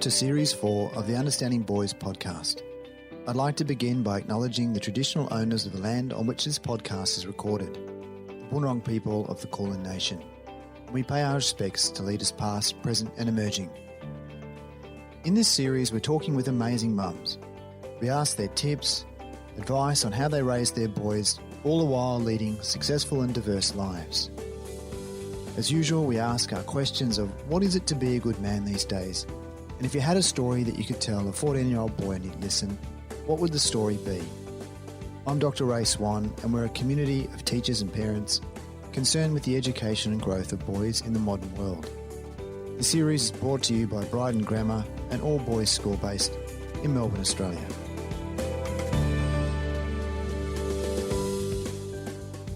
Welcome to Series 4 of the Understanding Boys podcast. I'd like to begin by acknowledging the traditional owners of the land on which this podcast is recorded, the Boonwurrung people of the Kulin Nation. We pay our respects to leaders past, present and emerging. In this series, we're talking with amazing mums. We ask their tips, advice on how they raise their boys, all the while leading successful and diverse lives. As usual, we ask our questions of what is it to be a good man these days? And if you had a story that you could tell a 14-year-old boy and he'd listen, what would the story be? I'm Dr. Ray Swan, and we're a community of teachers and parents concerned with the education and growth of boys in the modern world. The series is brought to you by Bryden Grammar, an all-boys school based in Melbourne, Australia.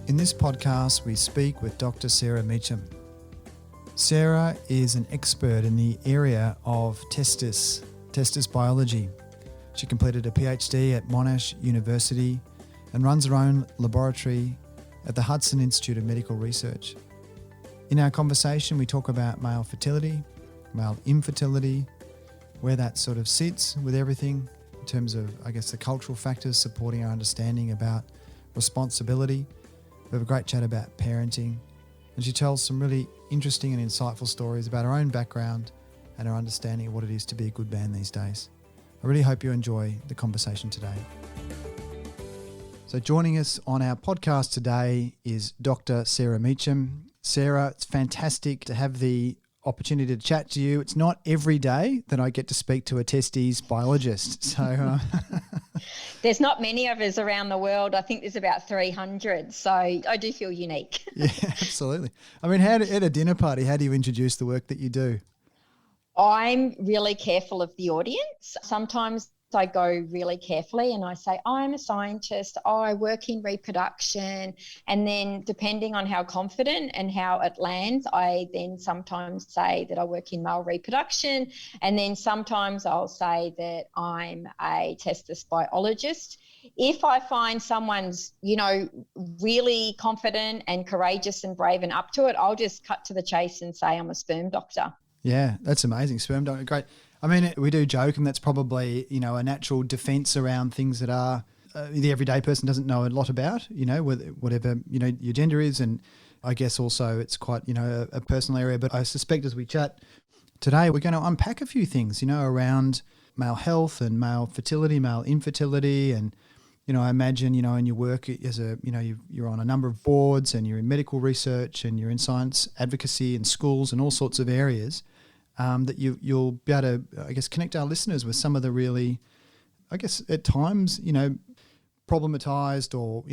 In this podcast, we speak with Dr. Sarah Meachem. Sarah is an expert in the area of testis biology. She completed a PhD at Monash University and runs her own laboratory at the Hudson Institute of Medical Research. In our conversation, we talk about male fertility, male infertility, where that sort of sits with everything in terms of, the cultural factors supporting our understanding about responsibility. We have a great chat about parenting, and she tells some really interesting and insightful stories about her own background and her understanding of what it is to be a good man these days. I really hope you enjoy the conversation today. So joining us on our podcast today is Dr. Sarah Meachem. Sarah, it's fantastic to have the opportunity to chat to you. It's not every day that I get to speak to a testes biologist. So there's not many of us around the world. I think there's about 300. So I do feel unique. Yeah, absolutely. I mean, at a dinner party, how do you introduce the work that you do? I'm really careful of the audience. Sometimes I go really carefully and I say, I'm a scientist, I work in reproduction. And then depending on how confident and how it lands, I then sometimes say that I work in male reproduction. And then sometimes I'll say that I'm a testis biologist. If I find someone's, really confident and courageous and brave and up to it, I'll just cut to the chase and say I'm a sperm doctor. Yeah, that's amazing. Sperm doctor, great. I mean, we do joke, and that's probably, a natural defence around things that are the everyday person doesn't know a lot about, whatever, your gender is. And I guess also it's quite, a personal area. But I suspect as we chat today, we're going to unpack a few things, around male health and male fertility, male infertility. And, I imagine, in your work as you're on a number of boards and you're in medical research and you're in science advocacy in schools and all sorts of areas. That you'll be able to, connect our listeners with some of the really, at times, problematized or,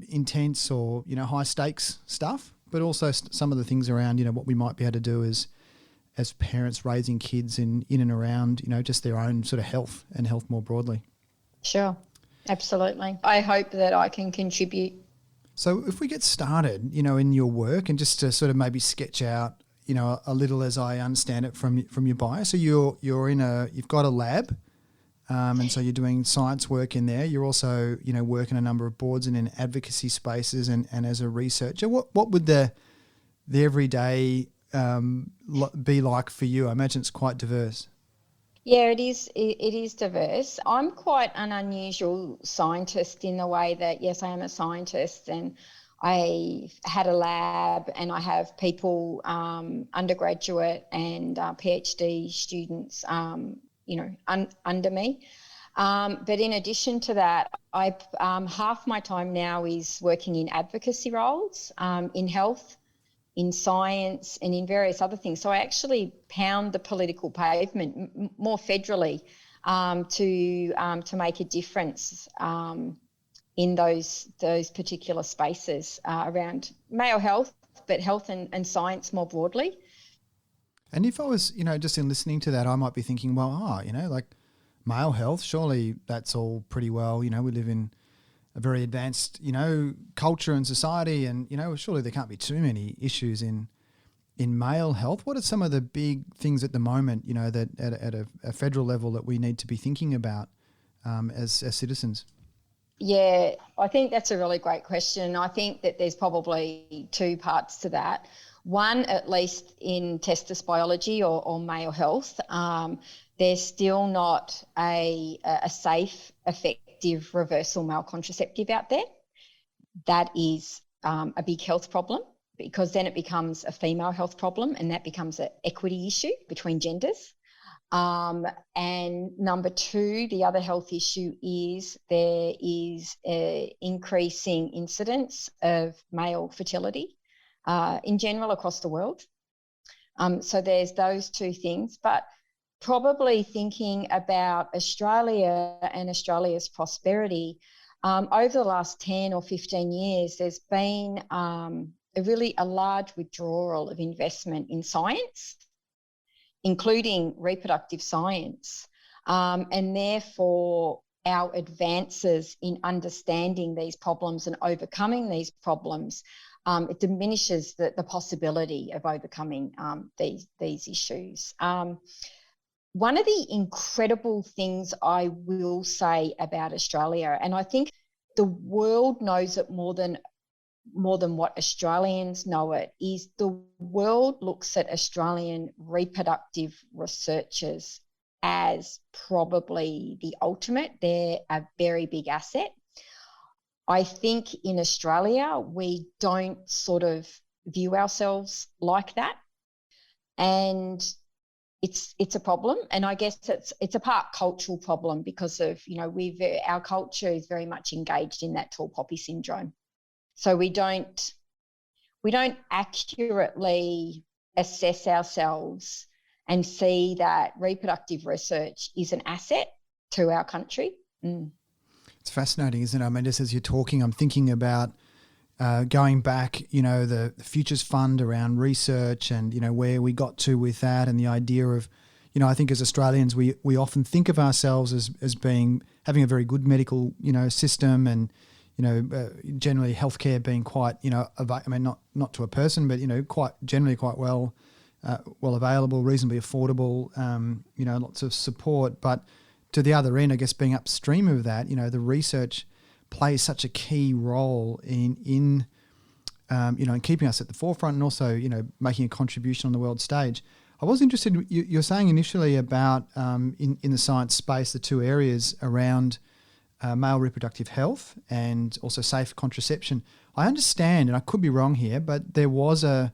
intense or, high stakes stuff, but also some of the things around, what we might be able to do as parents raising kids in and around, just their own sort of health and health more broadly. Sure, absolutely. I hope that I can contribute. So if we get started, in your work and just to sort of maybe sketch out, a little as I understand it from your bio. So you've got a lab, and so you're doing science work in there. You're also, working a number of boards and in advocacy spaces and as a researcher. What would the everyday be like for you? I imagine it's quite diverse. Yeah, it is. It is diverse. I'm quite an unusual scientist in the way that, yes, I am a scientist and I had a lab and I have people, undergraduate and PhD students, under me. But in addition to that, half my time now is working in advocacy roles, in health, in science and in various other things. So I actually pound the political pavement more federally to make a difference in those particular spaces around male health, but health and science more broadly. And if I was, just in listening to that, I might be thinking, well, like male health, surely that's all pretty well, we live in a very advanced, culture and society and, surely there can't be too many issues in male health. What are some of the big things at the moment, that at a federal level that we need to be thinking about as citizens? Yeah, I think that's a really great question. I think that there's probably two parts to that. One, at least in testis biology or male health, there's still not a safe, effective reversal male contraceptive out there. That is a big health problem, because then it becomes a female health problem, and that becomes an equity issue between genders. And number two, the other health issue is there is an increasing incidence of male fertility in general across the world. So there's those two things. But probably thinking about Australia and Australia's prosperity, over the last 10 or 15 years, there's been a large withdrawal of investment in science, including reproductive science. And therefore, our advances in understanding these problems and overcoming these problems, it diminishes the possibility of overcoming these issues. One of the incredible things I will say about Australia, and I think the world knows it more than what Australians know it, is the world looks at Australian reproductive researchers as probably the ultimate. They're a very big asset. I think in Australia, we don't sort of view ourselves like that. And it's a problem. And I guess it's a part cultural problem, because of, our culture is very much engaged in that tall poppy syndrome. So we don't accurately assess ourselves and see that reproductive research is an asset to our country. It's fascinating, isn't it? I mean, just as you're talking, I'm thinking about going back, the Futures Fund around research and, where we got to with that, and the idea of, I think as Australians, we often think of ourselves as having a very good medical, system, and, generally healthcare being quite, not to a person, but, quite well available, reasonably affordable, lots of support. But to the other end, I guess being upstream of that, the research plays such a key role in keeping us at the forefront, and also, making a contribution on the world stage. I was interested, you're saying initially about in the science space, the two areas around male reproductive health and also safe contraception. I understand, and I could be wrong here, but there was a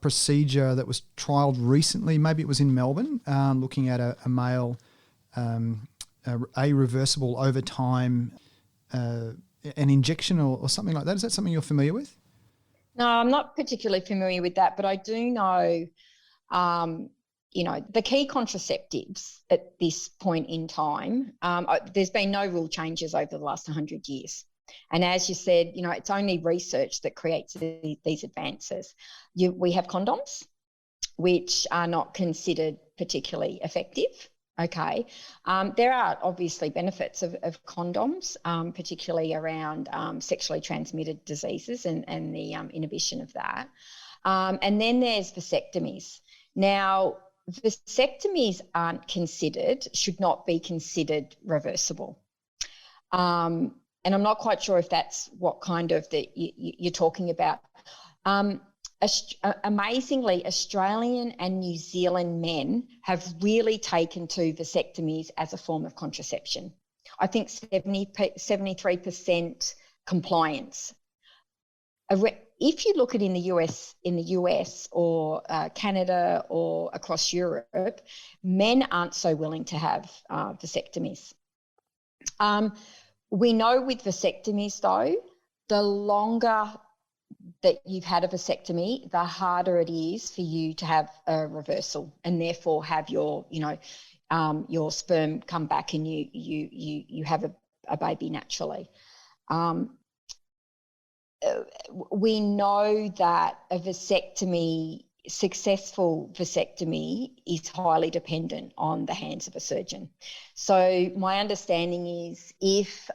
procedure that was trialled recently, maybe it was in Melbourne, looking at a male, a reversible over time, an injection or something like that. Is that something you're familiar with? No, I'm not particularly familiar with that, but I do know, the key contraceptives at this point in time, there's been no rule changes over the last 100 years. And as you said, it's only research that creates these advances. We have condoms, which are not considered particularly effective. Okay. There are obviously benefits of condoms, particularly around sexually transmitted diseases and the inhibition of that. And then there's vasectomies. Now, vasectomies should not be considered reversible. And I'm not quite sure if that's what kind of you're talking about. Amazingly, Australian and New Zealand men have really taken to vasectomies as a form of contraception. I think 73% compliance. If you look at in the US or Canada or across Europe, men aren't so willing to have vasectomies. We know with vasectomies, though, the longer that you've had a vasectomy, the harder it is for you to have a reversal, and therefore have your sperm come back and you have a baby naturally. We know that a successful vasectomy is highly dependent on the hands of a surgeon. So my understanding is if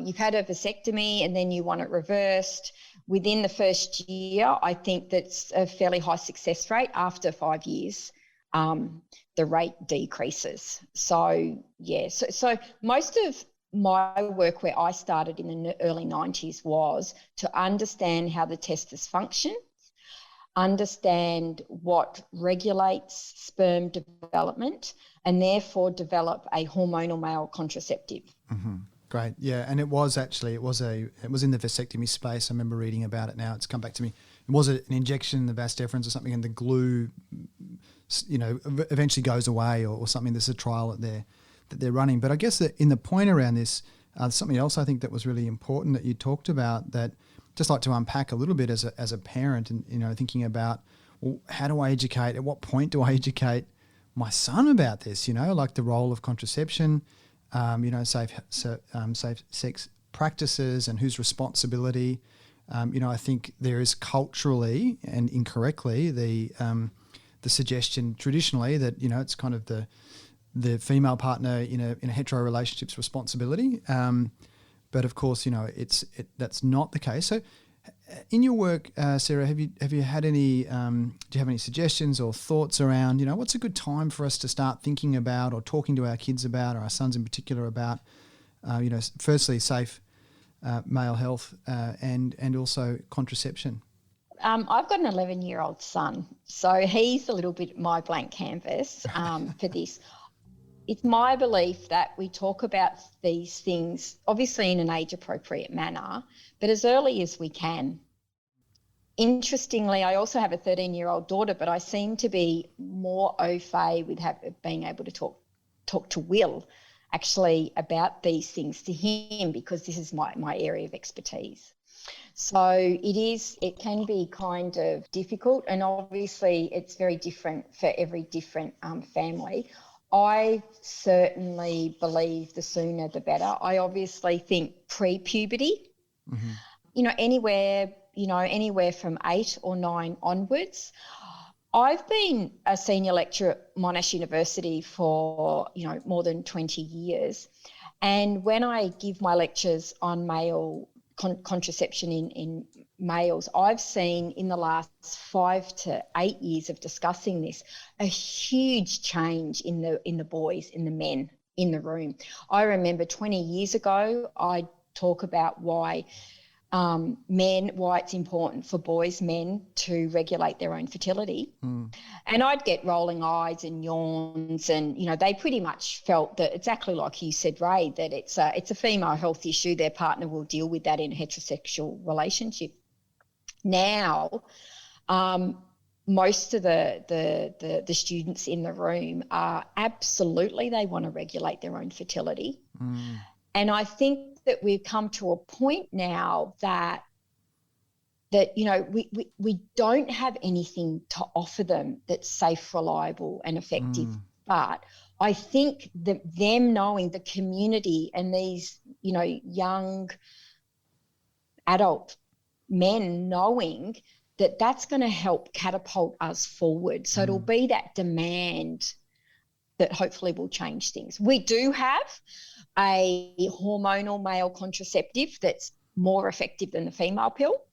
you've had a vasectomy and then you want it reversed, within the first year, I think that's a fairly high success rate. After 5 years, the rate decreases. So, yeah, so most of my work where I started in the early 90s was to understand how the testis function, understand what regulates sperm development, and therefore develop a hormonal male contraceptive. Mm-hmm. Great. Yeah. And it was in the vasectomy space. I remember reading about it now. It's come back to me. It was an injection in the vas deferens or something, and the glue, eventually goes away or something. There's a trial that they're running. But I guess that in the point around this, something else I think that was really important that you talked about, that just like to unpack a little bit as a parent, and thinking about, well, how do I educate? At what point do I educate my son about this? Like the role of contraception, safe sex practices, and whose responsibility. I think there is culturally and incorrectly the suggestion traditionally that it's kind of the female partner in a hetero relationship's responsibility. But of course, that's not the case. So, in your work, Sarah, have you had any? Do you have any suggestions or thoughts around? What's a good time for us to start thinking about or talking to our kids about, or our sons in particular, about? Firstly, safe male health and also contraception. I've got an 11-year-old son, so he's a little bit my blank canvas for this. It's my belief that we talk about these things, obviously in an age-appropriate manner, but as early as we can. Interestingly, I also have a 13-year-old daughter, but I seem to be more au fait with being able to talk to Will actually about these things to him, because this is my area of expertise. So it can be kind of difficult, and obviously it's very different for every different family. I certainly believe the sooner the better. I obviously think pre-puberty, anywhere from 8 or 9 onwards. I've been a senior lecturer at Monash University for, more than 20 years. And when I give my lectures on male contraception in males, I've seen in the last 5 to 8 years of discussing this, a huge change in the boys, in the men in the room. I remember 20 years ago, I'd talk about why it's important for men to regulate their own fertility. And I'd get rolling eyes and yawns, and they pretty much felt that, exactly like you said, Ray, that it's a female health issue. Their partner will deal with that in a heterosexual relationship. Now, most of the students in the room are absolutely, they want to regulate their own fertility. And I think that we've come to a point now that we don't have anything to offer them that's safe, reliable and effective. But I think that them knowing, the community and these, young adult men knowing that that's going to help catapult us forward. So it'll be that demand that hopefully will change things. We do have a hormonal male contraceptive that's more effective than the female pill,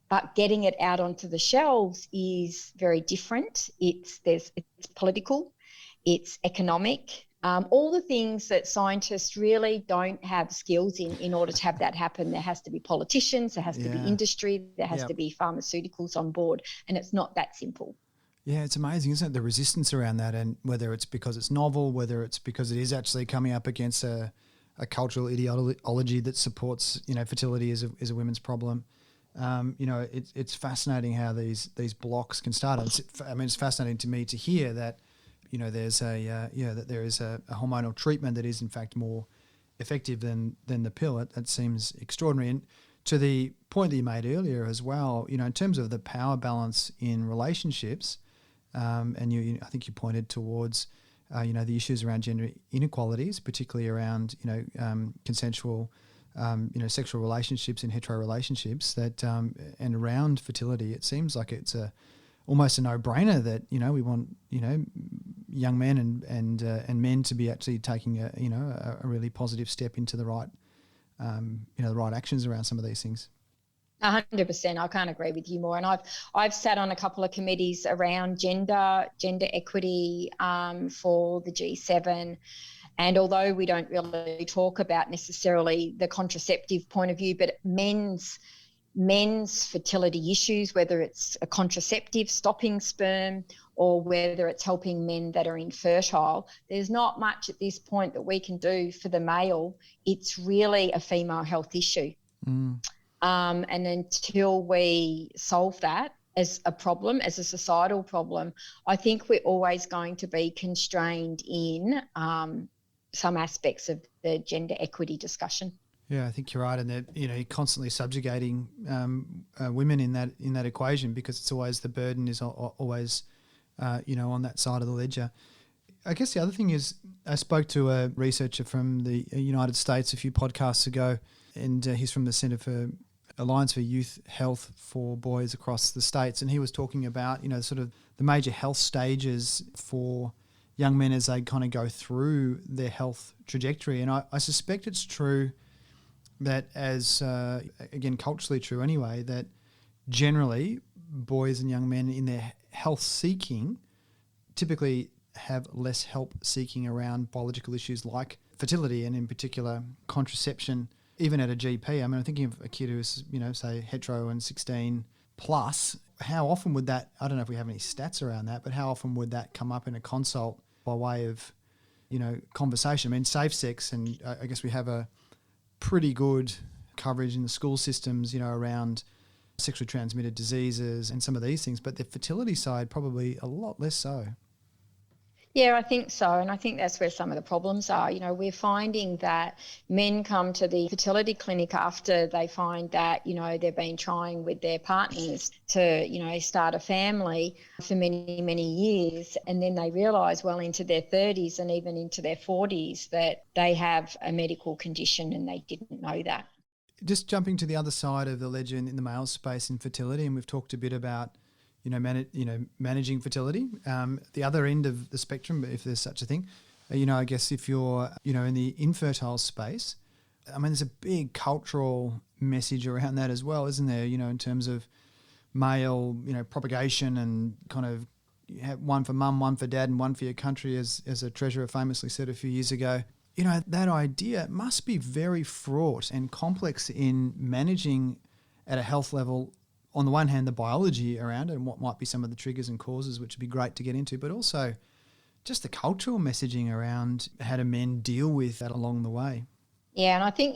but getting it out onto the shelves is very different. It's political, it's economic, all the things that scientists really don't have skills in order to have that happen. There has to be politicians, there has to be industry, there has to be pharmaceuticals on board, and it's not that simple. Yeah, it's amazing, isn't it, the resistance around that, and whether it's because it's novel, whether it's because it is actually coming up against a cultural ideology that supports, fertility as a women's problem. It's fascinating how these blocks can start. It's fascinating to me to hear that, there's that there is a hormonal treatment that is in fact more effective than the pill. That seems extraordinary. And to the point that you made earlier as well, in terms of the power balance in relationships, and I think you pointed towards, the issues around gender inequalities, particularly around, consensual, sexual relationships in hetero relationships and around fertility. It seems like it's almost a no-brainer that, we want, young men and men to be actually taking a really positive step into the right, the right actions around some of these things. 100%. I can't agree with you more. And I've sat on a couple of committees around gender equity for the G7. And although we don't really talk about necessarily the contraceptive point of view, but men's men's fertility issues, whether it's a contraceptive stopping sperm or whether it's helping men that are infertile, there's not much at this point that we can do for the male. It's really a female health issue. And until we solve that as a problem, as a societal problem, I think we're always going to be constrained in some aspects of the gender equity discussion. Yeah, I think you're right, and that you're constantly subjugating women in that equation, because it's always, the burden is always on that side of the ledger. I guess the other thing is, I spoke to a researcher from the United States a few podcasts ago, and he's from the Centre for Alliance for Youth Health for Boys across the states, and he was talking about sort of the major health stages for young men as they kind of go through their health trajectory. And I suspect it's true that, as again culturally true anyway, that generally boys and young men in their health seeking typically have less help seeking around biological issues like fertility, and in particular contraception, even at a GP. I mean, I'm thinking of a kid who's, say hetero and 16 plus. How often would that, I don't know if we have any stats around that, but how often would that come up in a consult by way of, conversation? I mean, safe sex, and I guess we have a pretty good coverage in the school systems, around sexually transmitted diseases and some of these things, but the fertility side probably a lot less so. Yeah, I think so. And I think that's where some of the problems are. We're finding that men come to the fertility clinic after they find that, they've been trying with their partners to, start a family for many, many years. And then they realise well into their 30s and even into their 40s that they have a medical condition and they didn't know that. Just jumping to the other side of the ledger in the male space, in fertility, and we've talked a bit about managing fertility. The other end of the spectrum, if there's such a thing, I guess if you're, in the infertile space, I mean, there's a big cultural message around that as well, isn't there? In terms of male, propagation, and kind of, you have one for mum, one for dad, and one for your country, as a treasurer famously said a few years ago. That idea must be very fraught and complex in managing at a health level. On the one hand, the biology around it and what might be some of the triggers and causes, which would be great to get into, but also just the cultural messaging around how do men deal with that along the way. Yeah, and I think,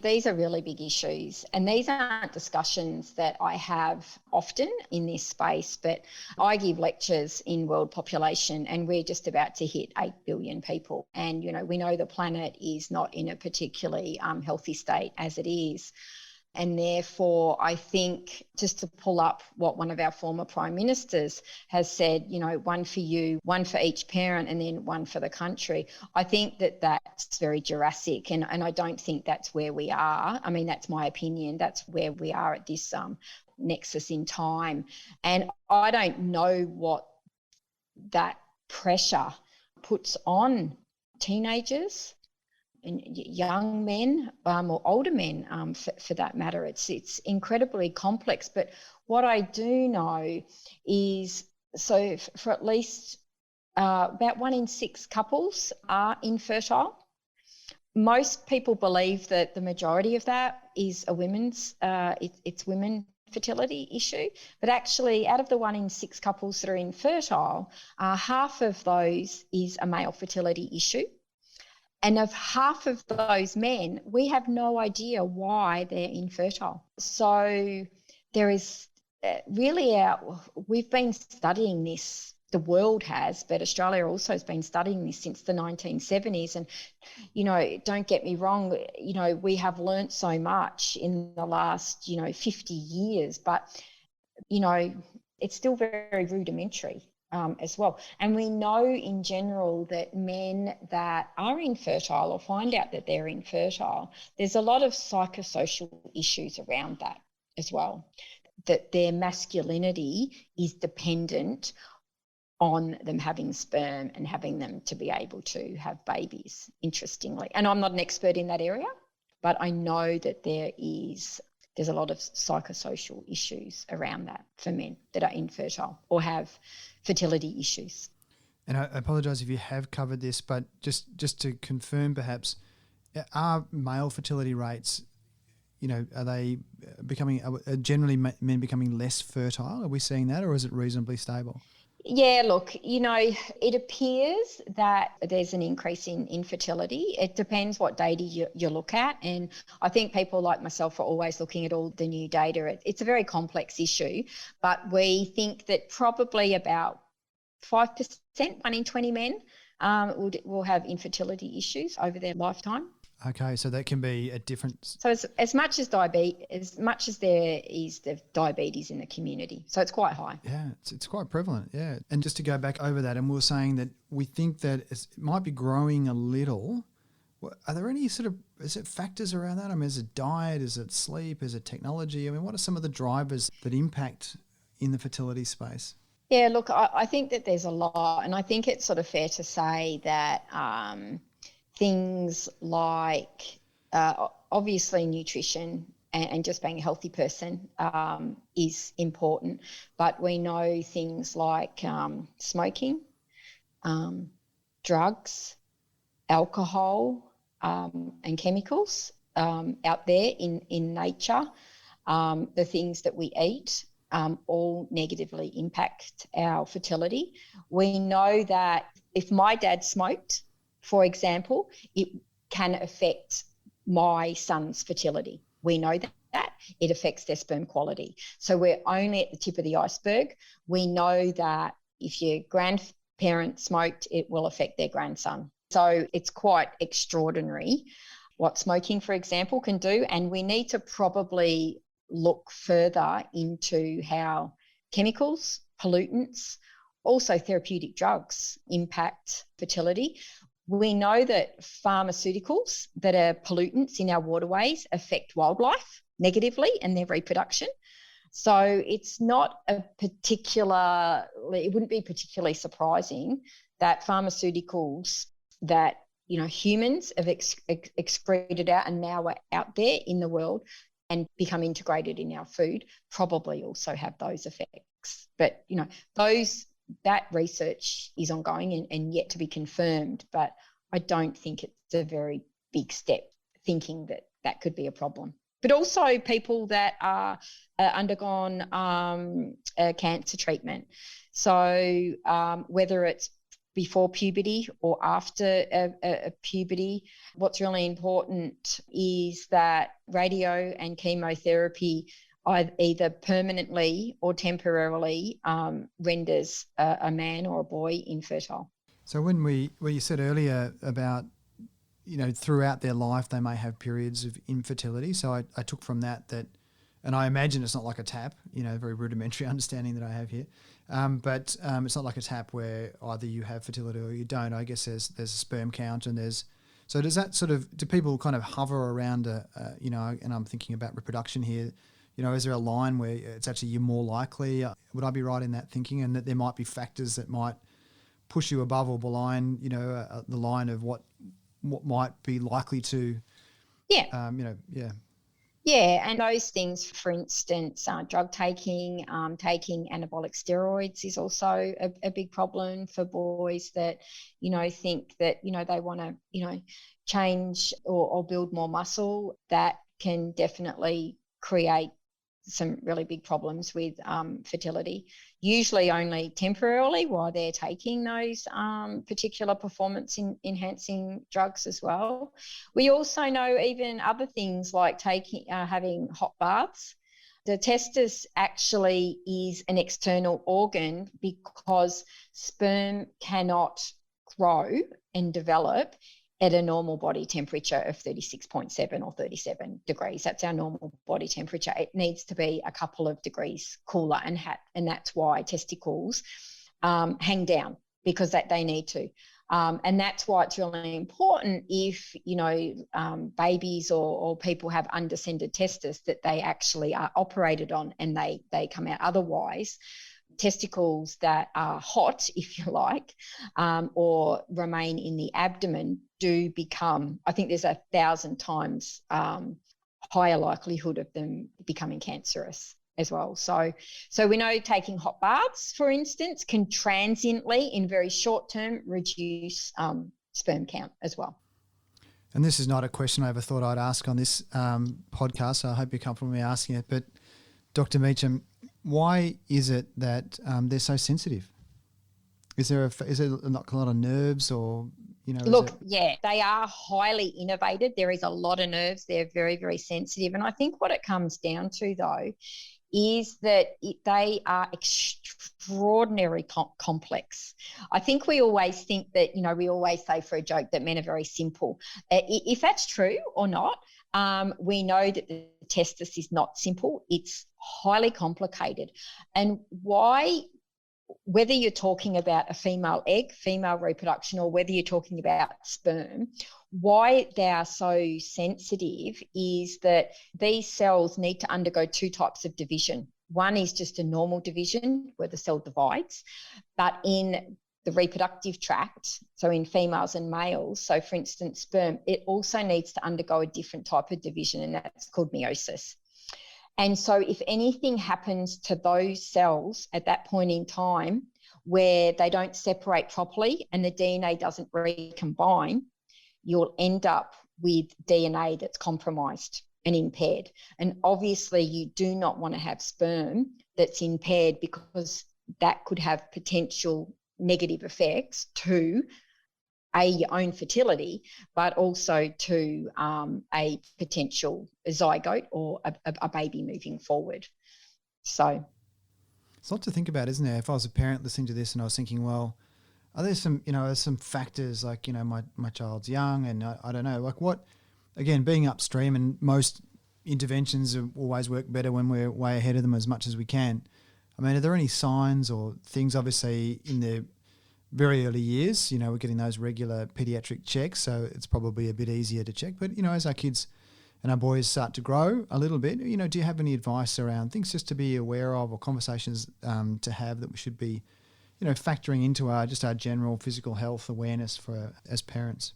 these are really big issues, and these aren't discussions that I have often in this space, but I give lectures in world population, and we're just about to hit 8 billion people. And, we know the planet is not in a particularly healthy state as it is. And therefore, I think, just to pull up what one of our former prime ministers has said, one for you, one for each parent, and then one for the country. I think that that's very Jurassic, and I don't think that's where we are. I mean, that's my opinion. That's where we are at this nexus in time. And I don't know what that pressure puts on teenagers and young men, or older men, for that matter. It's incredibly complex. But what I do know is, so for at least about 1 in 6 couples are infertile. Most people believe that the majority of that is a women's, it's women fertility issue, but actually out of the 1 in 6 couples that are infertile, half of those is a male fertility issue. And of half of those men, we have no idea why they're infertile. So there is really we've been studying this, the world has, but Australia also has been studying this since the 1970s. And, don't get me wrong, we have learnt so much in the last, 50 years, but, it's still very rudimentary. As well. And we know in general that men that are infertile or find out that they're infertile, there's a lot of psychosocial issues around that as well, that their masculinity is dependent on them having sperm and having them to be able to have babies, interestingly. And I'm not an expert in that area, but I know that there's a lot of psychosocial issues around that for men that are infertile or have fertility issues. And I apologise if you have covered this, but just to confirm perhaps, are male fertility rates, are they generally men becoming less fertile? Are we seeing that, or is it reasonably stable? Yeah, look, it appears that there's an increase in infertility. It depends what data you look at. And I think people like myself are always looking at all the new data. It's a very complex issue, but we think that probably about 5%, 1 in 20 men will have infertility issues over their lifetime. Okay, so that can be a difference. So as much as there is the diabetes in the community, so it's quite high. Yeah, it's quite prevalent. Yeah, and just to go back over that, and we were saying that we think that it might be growing a little. Are there any is it factors around that? I mean, is it diet? Is it sleep? Is it technology? I mean, what are some of the drivers that impact in the fertility space? Yeah, look, I think that there's a lot, and I think it's sort of fair to say that things like obviously nutrition and just being a healthy person is important, but we know things like smoking, drugs, alcohol, and chemicals out there in nature, the things that we eat, all negatively impact our fertility. We know that if my dad smoked, for example, it can affect my son's fertility. We know that it affects their sperm quality. So we're only at the tip of the iceberg. We know that if your grandparent smoked, it will affect their grandson. So it's quite extraordinary what smoking, for example, can do. And we need to probably look further into how chemicals, pollutants, also therapeutic drugs impact fertility. We know that pharmaceuticals that are pollutants in our waterways affect wildlife negatively and their reproduction. So it's not it wouldn't be particularly surprising that pharmaceuticals that, humans have excreted out and now are out there in the world and become integrated in our food probably also have those effects. But, that research is ongoing and yet to be confirmed, but I don't think it's a very big step thinking that could be a problem. But also people that are undergone cancer treatment. So whether it's before puberty or after puberty, what's really important is that radio and chemotherapy either permanently or temporarily renders a man or a boy infertile. So when you said earlier about, throughout their life they may have periods of infertility. So I took from that, and I imagine it's not like a tap, very rudimentary understanding that I have here. But it's not like a tap where either you have fertility or you don't. I guess there's a sperm count so does that do people kind of hover around and I'm thinking about reproduction here. Is there a line where it's actually you're more likely? Would I be right in that thinking, and that there might be factors that might push you above or below, the line of what might be likely to? Yeah. Yeah, and those things, for instance, drug taking anabolic steroids is also a big problem for boys that, think that, they want to, change or build more muscle. That can definitely create some really big problems with fertility, usually only temporarily while they're taking those particular performance enhancing drugs as well. We also know even other things like having hot baths. The testis actually is an external organ because sperm cannot grow and develop at a normal body temperature of 36.7 or 37 degrees. That's our normal body temperature. It needs to be a couple of degrees cooler, and that's why testicles hang down, because they need to. And that's why it's really important if, babies or people have undescended testes, that they actually are operated on and they come out. Otherwise, testicles that are hot, if you like, or remain in the abdomen do become, I think there's 1,000 times higher likelihood of them becoming cancerous as well. So we know taking hot baths, for instance, can transiently, in very short term, reduce sperm count as well. And this is not a question I ever thought I'd ask on this podcast, so I hope you're comfortable with me asking it. But Dr. Meachem, why is it that they're so sensitive? Is there not a lot of nerves, or Look, yeah, they are highly innervated. There is a lot of nerves. They're very, very sensitive. And I think what it comes down to, though, is that they are extraordinarily complex. I think we always think that, we always say for a joke that men are very simple. If that's true or not, we know that the testis is not simple. It's highly complicated. And whether you're talking about a female egg, female reproduction, or whether you're talking about sperm, why they are so sensitive is that these cells need to undergo two types of division. One is just a normal division where the cell divides, but in the reproductive tract, so in females and males, so for instance, sperm, it also needs to undergo a different type of division, and that's called meiosis. And so if anything happens to those cells at that point in time where they don't separate properly and the DNA doesn't recombine, you'll end up with DNA that's compromised and impaired. And obviously you do not want to have sperm that's impaired, because that could have potential negative effects to your own fertility, but also to a potential zygote or a baby moving forward. So it's a lot to think about, isn't there? If I was a parent listening to this and I was thinking, well, are there some factors like, my child's young and I don't know, like what, again, being upstream, and most interventions always work better when we're way ahead of them as much as we can. I mean, are there any signs or things, obviously in the very early years, we're getting those regular pediatric checks, so it's probably a bit easier to check. But, as our kids and our boys start to grow a little bit, do you have any advice around things just to be aware of, or conversations to have that we should be, factoring into our general physical health awareness as parents?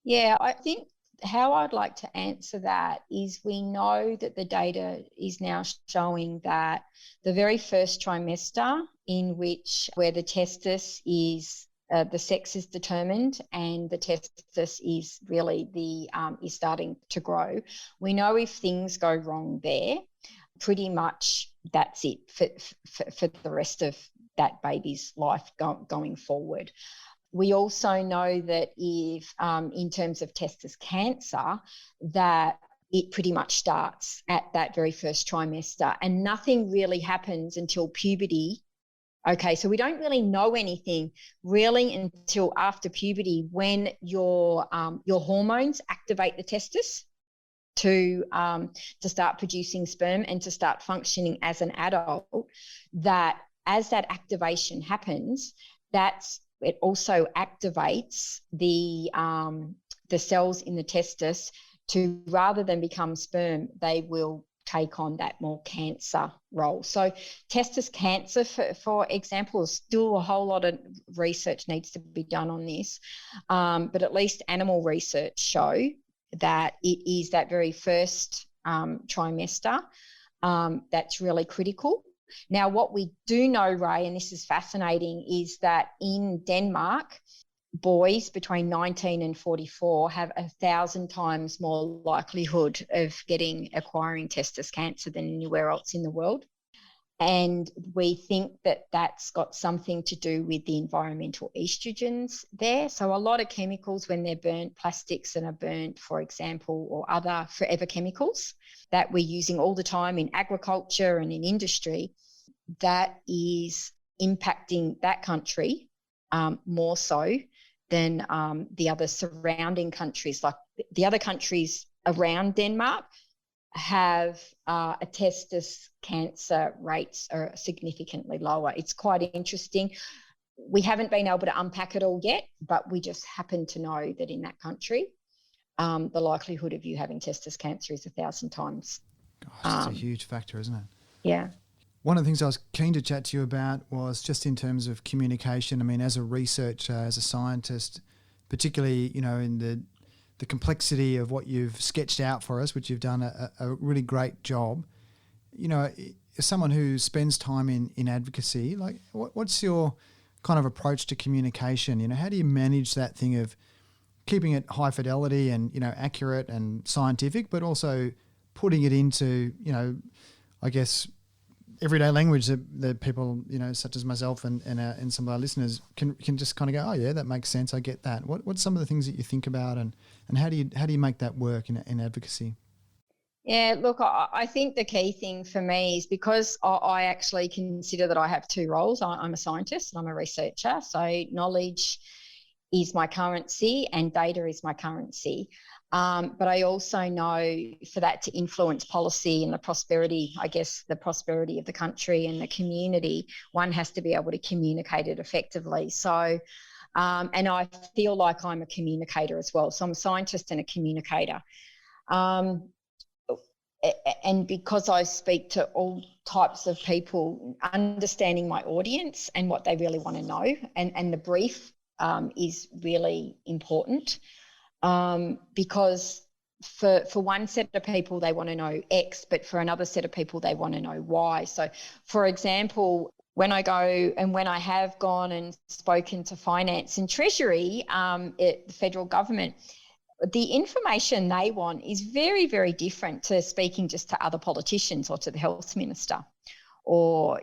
Yeah, I think how I'd like to answer that is, we know that the data is now showing that the very first trimester, where the testis is the sex is determined and the testis is really is starting to grow. We know if things go wrong there, pretty much that's it for the rest of that baby's life going forward. We also know that if, in terms of testis cancer, that it pretty much starts at that very first trimester, and nothing really happens until puberty. Okay, so we don't really know anything really until after puberty, when your hormones activate the testis to start producing sperm and to start functioning as an adult. That as that activation happens, it also activates the cells in the testis to, rather than become sperm, they will take on that more cancer role. So testis cancer, for example, still a whole lot of research needs to be done on this, but at least animal research show that it is that very first trimester that's really critical. Now, what we do know, Ray, and this is fascinating, is that in Denmark, boys between 19 and 44 have 1,000 times more likelihood of acquiring testis cancer than anywhere else in the world. And we think that that's got something to do with the environmental estrogens there. So a lot of chemicals, when they're burnt, plastics that are burnt, for example, or other forever chemicals that we're using all the time in agriculture and in industry, that is impacting that country more so than the other surrounding countries. Like the other countries around Denmark have a testis cancer rates are significantly lower. It's quite interesting. We haven't been able to unpack it all yet, but we just happen to know that in that country, the likelihood of you having testis cancer is 1,000 times. Gosh, it's a huge factor, isn't it? Yeah. One of the things I was keen to chat to you about was just in terms of communication. I mean, as a researcher, as a scientist, particularly, in the complexity of what you've sketched out for us, which you've done a really great job. As someone who spends time in advocacy, like what's your kind of approach to communication? How do you manage that thing of keeping it high fidelity and, accurate and scientific, but also putting it into, I guess, everyday language that people, such as myself and some of our listeners can just kind of go, oh yeah, that makes sense. I get that. What's some of the things that you think about, and how do you make that work in advocacy? Yeah, look, I think the key thing for me is because I actually consider that I have two roles. I'm a scientist and I'm a researcher. So knowledge is my currency and data is my currency. But I also know for that to influence policy and the prosperity of the country and the community, one has to be able to communicate it effectively. So, and I feel like I'm a communicator as well. So I'm a scientist and a communicator. And because I speak to all types of people, understanding my audience and what they really want to know, and the brief is really important. Because for one set of people, they want to know X, but for another set of people, they want to know Y. So, for example, when I have gone and spoken to finance and treasury, the federal government, the information they want is very, very different to speaking just to other politicians or to the health minister, or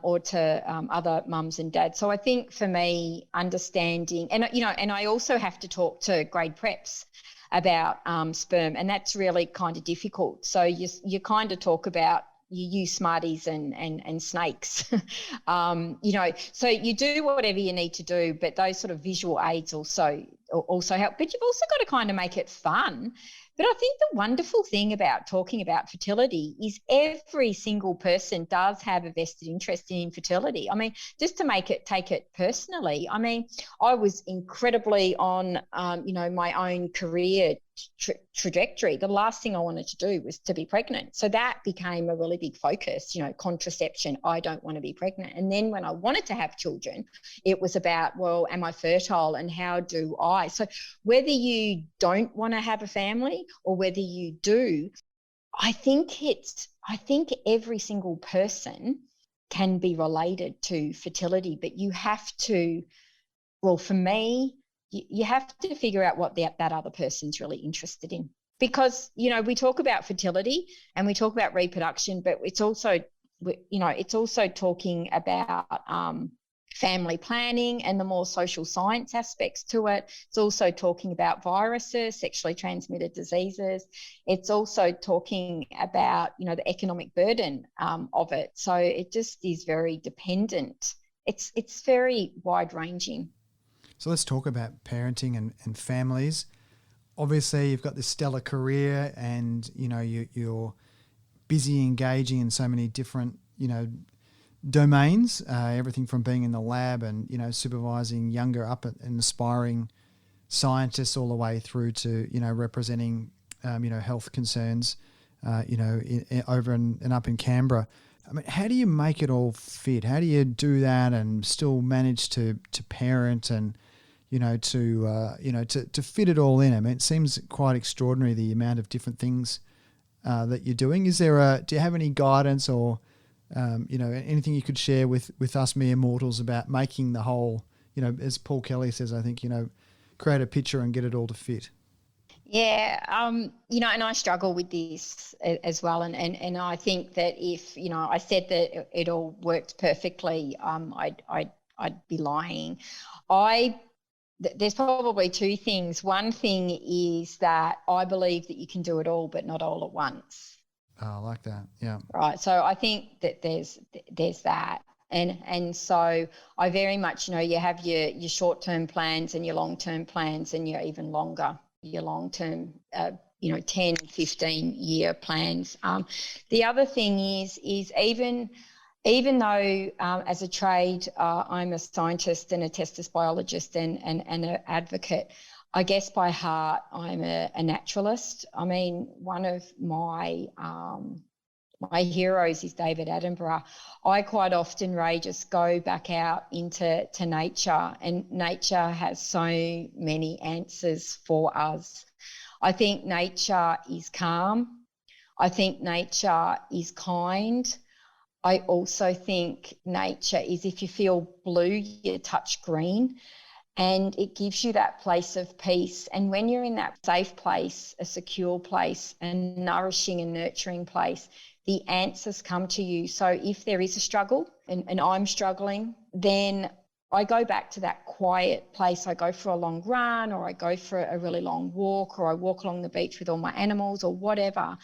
or to other mums and dads. So I think for me, understanding, and I also have to talk to grade preps about sperm, and that's really kind of difficult. So you kind of talk about, you use Smarties and snakes, so you do whatever you need to do, but those sort of visual aids also help. But you've also got to kind of make it fun. But I think the wonderful thing about talking about fertility is every single person does have a vested interest in infertility. I mean, just to take it personally, I mean, I was incredibly on, my own career trajectory. The last thing I wanted to do was to be pregnant. So that became a really big focus, contraception. I don't want to be pregnant. And then when I wanted to have children, it was about, well, am I fertile and how do I? So whether you don't want to have a family or whether you do, I think every single person can be related to fertility, but you have to, well, for me, you have to figure out what that other person's really interested in. Because, we talk about fertility and we talk about reproduction, but it's also talking about family planning and the more social science aspects to it. It's also talking about viruses, sexually transmitted diseases. It's also talking about, the economic burden of it. So it just is very dependent. It's very wide-ranging. So let's talk about parenting and families. Obviously, you've got this stellar career and, you're busy engaging in so many different, domains, everything from being in the lab and, supervising younger up and aspiring scientists all the way through to, representing, health concerns, over and up in Canberra. I mean, how do you make it all fit? How do you do that and still manage to parent and, to fit it all in? I mean, it seems quite extraordinary, the amount of different things that you're doing. Do you have any guidance or, anything you could share with us mere mortals about making the whole, as Paul Kelly says, I think, create a picture and get it all to fit? Yeah, and I struggle with this as well. And I think that if, I said that it all worked perfectly, I'd be lying. There's probably two things. One thing is that I believe that you can do it all, but not all at once. Oh, I like that. Yeah. Right. So I think that there's that. And so I very much, you have your short-term plans and your long-term plans and your even longer, your long-term, 10, 15-year plans. The other thing is even though as a trade I'm a scientist and a testis biologist and an advocate, I guess by heart I'm a naturalist. I mean, one of my heroes is David Attenborough. I quite often, Ray, just go back out into nature, and nature has so many answers for us. I think nature is calm. I think nature is kind. I also think nature is, if you feel blue, you touch green. And it gives you that place of peace. And when you're in that safe place, a secure place, a nourishing and nurturing place, the answers come to you. So if there is a struggle and I'm struggling, then I go back to that quiet place. I go for a long run, or I go for a really long walk, or I walk along the beach with all my animals, or whatever.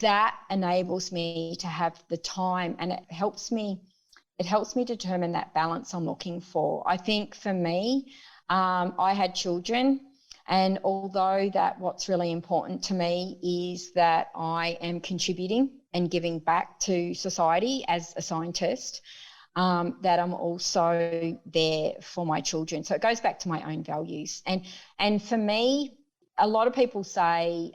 That enables me to have the time, and it helps me determine that balance I'm looking for. I think for me, I had children, and although that what's really important to me is that I am contributing and giving back to society as a scientist, that I'm also there for my children. So it goes back to my own values. And for me, a lot of people say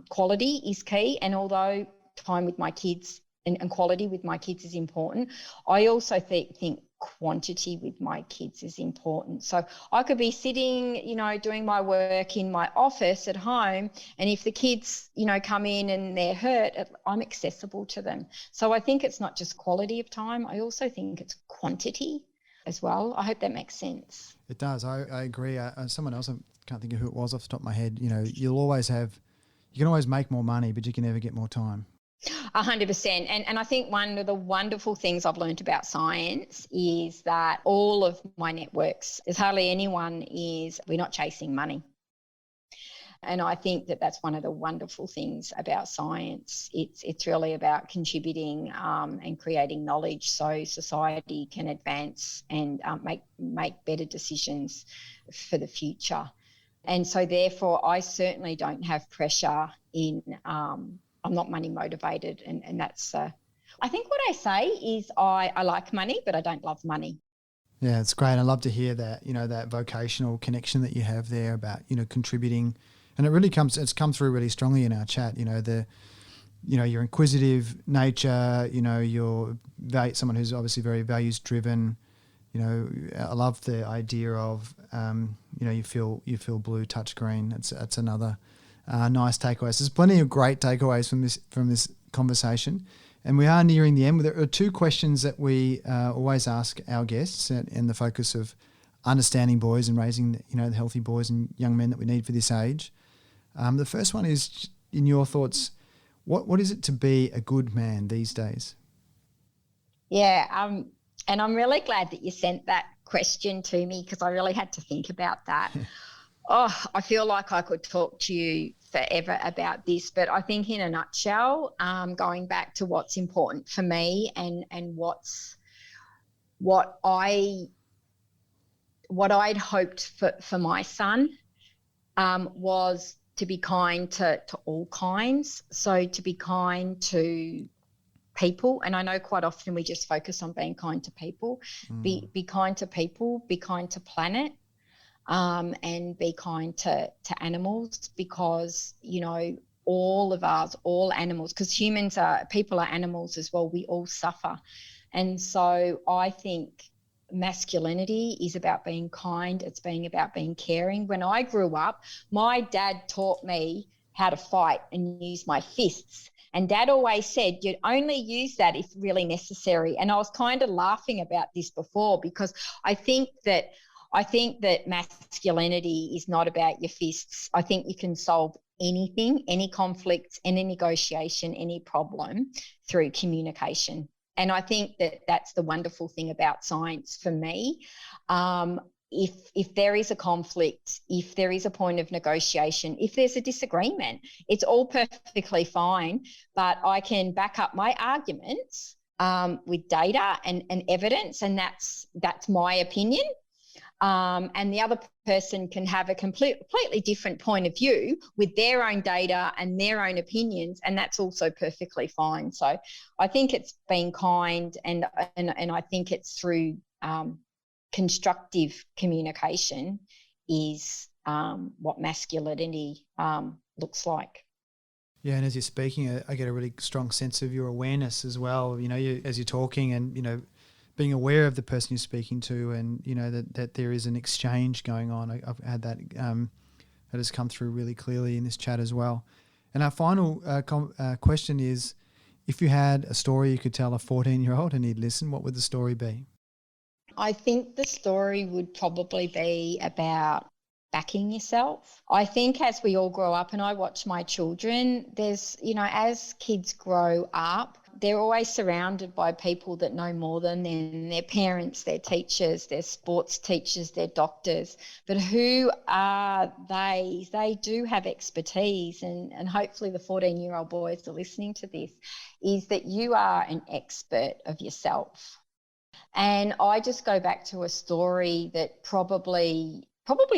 quality is key, and although time with my kids and quality with my kids is important, I also think quantity with my kids is important. So I could be sitting, doing my work in my office at home, and if the kids, come in and they're hurt, I'm accessible to them. So I think it's not just quality of time, I also think it's quantity as well. I hope that makes sense. It does. I agree. Someone else, I can't think of who it was off the top of my head, you can always make more money, but you can never get more time. 100%. And I think one of the wonderful things I've learned about science is that all of my networks, there's hardly anyone we're not chasing money. And I think that that's one of the wonderful things about science. It's really about contributing and creating knowledge so society can advance and make better decisions for the future. And so therefore, I certainly don't have pressure in I'm not money motivated, and that's I think what I say is I like money, but I don't love money. Yeah, it's great. I love to hear that, that vocational connection that you have there about, contributing. And it's come through really strongly in our chat, your inquisitive nature, you're someone who's obviously very values driven. I love the idea of, you feel blue, touch green. That's another nice takeaways. There's plenty of great takeaways from this conversation, and we are nearing the end. There are two questions that we always ask our guests, in the focus of understanding boys and raising, the healthy boys and young men that we need for this age. The first one is, in your thoughts, what is it to be a good man these days? Yeah, and I'm really glad that you sent that question to me, because I really had to think about that. I feel like I could talk to you forever about this, but I think in a nutshell, going back to what's important for me and what I'd hoped for my son was to be kind to all kinds. So to be kind to people, and I know quite often we just focus on being kind to people. Be kind to people, be kind to planet. And be kind to animals, because, all of us, all animals, because people are animals as well, we all suffer. And so I think masculinity is about being kind. It's about being caring. When I grew up, my dad taught me how to fight and use my fists. And Dad always said, you'd only use that if really necessary. And I was kind of laughing about this before, because I think that masculinity is not about your fists. I think you can solve anything, any conflict, any negotiation, any problem through communication. And I think that that's the wonderful thing about science for me. If there is a conflict, if there is a point of negotiation, if there's a disagreement, it's all perfectly fine. But I can back up my arguments with data and evidence, and that's my opinion. And the other person can have a completely different point of view with their own data and their own opinions, and that's also perfectly fine. So I think it's being kind, and I think it's through constructive communication is what masculinity looks like. Yeah, and as you're speaking, I get a really strong sense of your awareness as well. As you're talking, and being aware of the person you're speaking to, and that there is an exchange going on. I've had that that has come through really clearly in this chat as well. And our final question is, if you had a story you could tell a 14-year-old and he'd listen, what would the story be? I think the story would probably be about backing yourself. I think as we all grow up, and I watch my children, there's, as kids grow up, they're always surrounded by people that know more than them, their parents, their teachers, their sports teachers, their doctors. But who are they? They do have expertise, and hopefully the 14-year-old boys are listening to this, is that you are an expert of yourself. And I just go back to a story that probably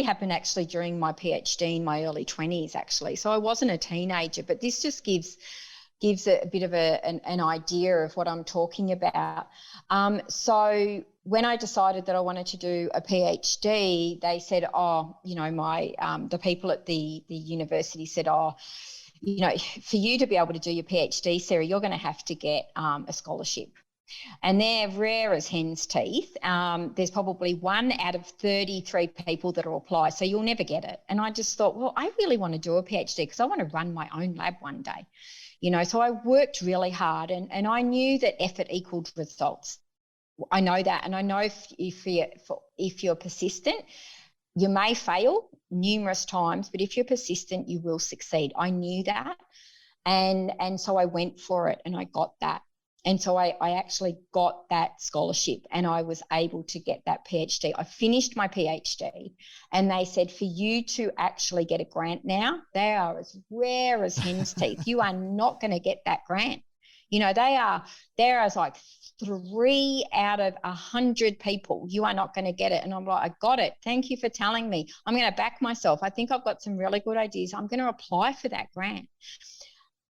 happened actually during my PhD in my early 20s, actually. So I wasn't a teenager, but this just gives a bit of an idea of what I'm talking about. So when I decided that I wanted to do a PhD, they said, the people at the university said, for you to be able to do your PhD, Sarah, you're going to have to get a scholarship. And they're rare as hen's teeth. There's probably 1 out of 33 people that will apply, so you'll never get it. And I just thought, well, I really want to do a PhD because I want to run my own lab one day. So I worked really hard, and I knew that effort equaled results. I know that, and I know if you're persistent, you may fail numerous times, but if you're persistent, you will succeed. I knew that, and so I went for it, and I got that. And so I actually got that scholarship, and I was able to get that PhD. I finished my PhD, and they said, for you to actually get a grant now, they are as rare as hen's teeth. You are not going to get that grant. There are like 3 out of 100 people. You are not going to get it. And I'm like, I got it. Thank you for telling me. I'm going to back myself. I think I've got some really good ideas. I'm going to apply for that grant.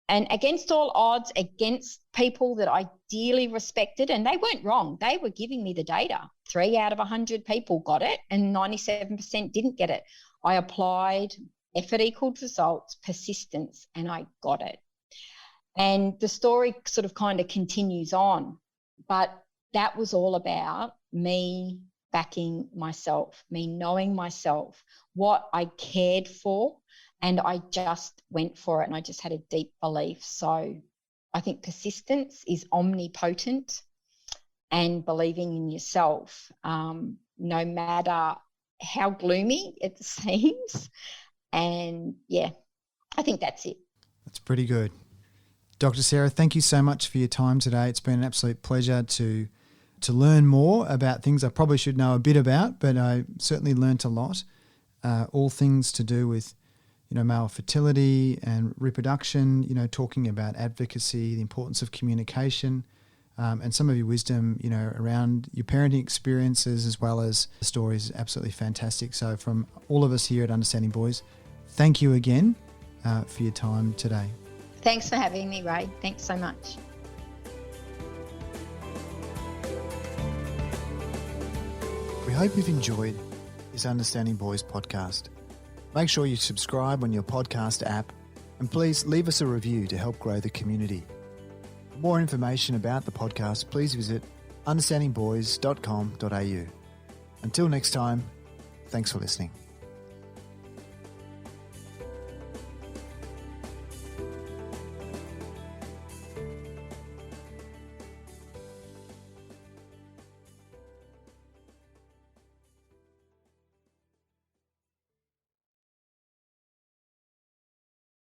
And against all odds, against people that I dearly respected, and they weren't wrong. They were giving me the data. 3 out of 100 people got it, and 97% didn't get it. I applied, effort equaled results, persistence, and I got it. And the story sort of kind of continues on. But that was all about me backing myself, me knowing myself, what I cared for, and I just went for it, and I just had a deep belief. So I think persistence is omnipotent, and believing in yourself, no matter how gloomy it seems. And yeah, I think that's it. That's pretty good. Dr. Sarah, thank you so much for your time today. It's been an absolute pleasure to learn more about things I probably should know a bit about, but I certainly learnt a lot. All things to do with male fertility and reproduction, talking about advocacy, the importance of communication, and some of your wisdom, around your parenting experiences as well as the stories, absolutely fantastic. So from all of us here at Understanding Boys, thank you again for your time today. Thanks for having me, Ray. Thanks so much. We hope you've enjoyed this Understanding Boys podcast. Make sure you subscribe on your podcast app, and please leave us a review to help grow the community. For more information about the podcast, please visit understandingboys.com.au. Until next time, thanks for listening.